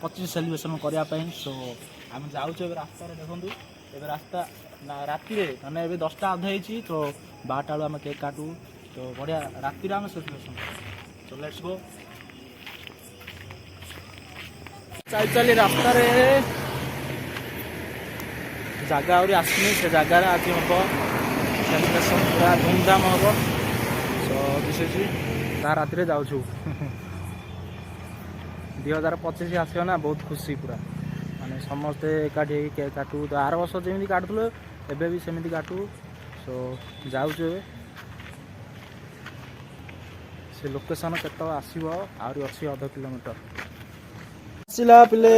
2025 celebration करने सो आम जाऊँ रास्ता देखूँ ए रास्ता राति मैंने 10टा अधे तो 12टा बेलू आम केक काटू तो बढ़िया राति आम सेलिब्रेशन तो लेट्स गो चल चली रास्ता जगह आहरी आसनी से जगार आज हम सेलिब्रेशन पूरा धूमधाम हम सो दिस इज राति जाऊँ 2025 आसो ना बहुत खुशी पूरा माने समस्ते एकाठी केक काटू तो आर वर्ष जमी काटुल एबे भी सेमती काटू सो जाऊँ से लोकेशन केत आसो आहरी अच्छी 0.5 किलोमीटर आसला पिले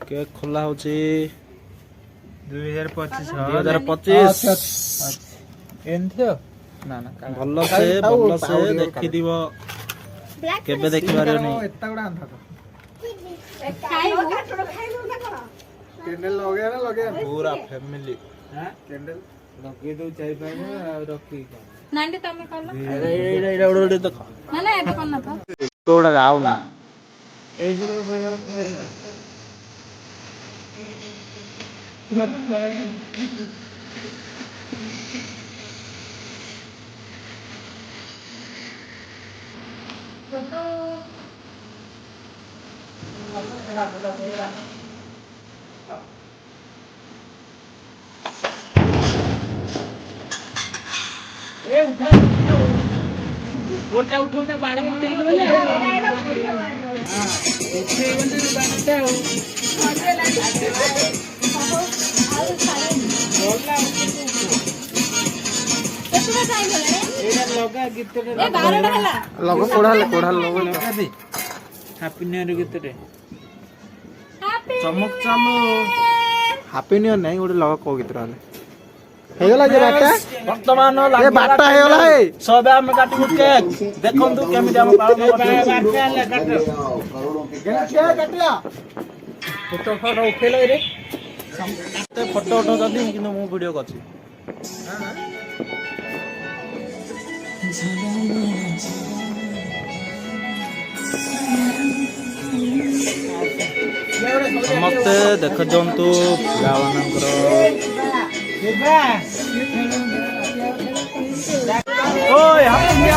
केक खोला हो 2025 ना ना भल से देखी दिव केबे देखि पारे नहीं कैंडल लगे ना लगे पूरा फैमिली कैंडल लगे दो चाय पानी रखी नांडी तमे कहलो एडा उडे देख ना ना एबे करना था तोड़ा आउ ना ए जो गोटा उठोने बाण मुटे बोले हां उठे बंदे बाणटा हो बोलला केतना टाइम होला एडा लगा गीत रे ए 12टा हला लगा कोढ़ा लोग लगा दे हैप्पी न्यू ईयर गीत रे हैप्पी चमक चमक हैप्पी न्यू ईयर नहीं गोटे लगा को गीत रहले हेगला जे बाटा वर्तमान ए बाटा हेगला हे सब हम काटू केक देखंतु केमिति हम पालन करते बाटा ले काटो क्या काटिया फोटो फोटो उठेलो रे फोटो उठो जल्दी किंतु मु वीडियो करछि समस्ते देख जंतु पिलामानकर ओए हैप्पी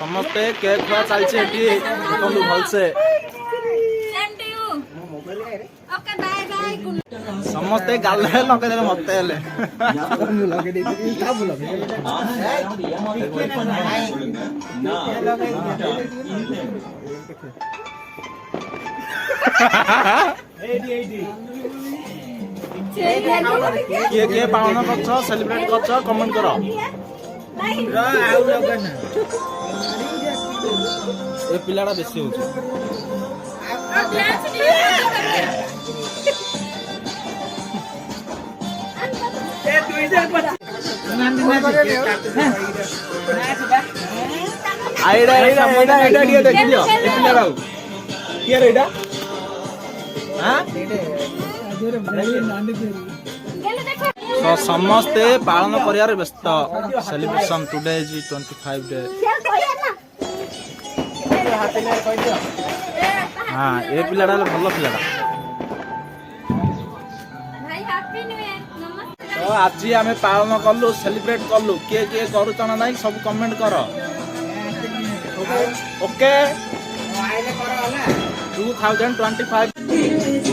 समस्ते केक खुआ चलছে देखंतु भलसे same to you okay bye bye समस्ते गाले लगे देले मते हेले लगे दे का बोल के पावन करछ सेलिब्रेट करछ कमेंट करो आउ लगे ना ए पिलाडा बेसी होछ ए 2025 आइडा दिए देख लियो ए पिलाडा के रे एडा हां तो समस्ते पालन करियार व्यस्त सेलिब्रेशन टुडे इज 25 डे हाँ ये पिलाडा भल पिलाडा भाई हैप्पी न्यू ईयर नमस्ते तो आज आम पालन कलु सेलिब्रेट कलु किए किए करुचना ना सब कमेंट कर ओके 2025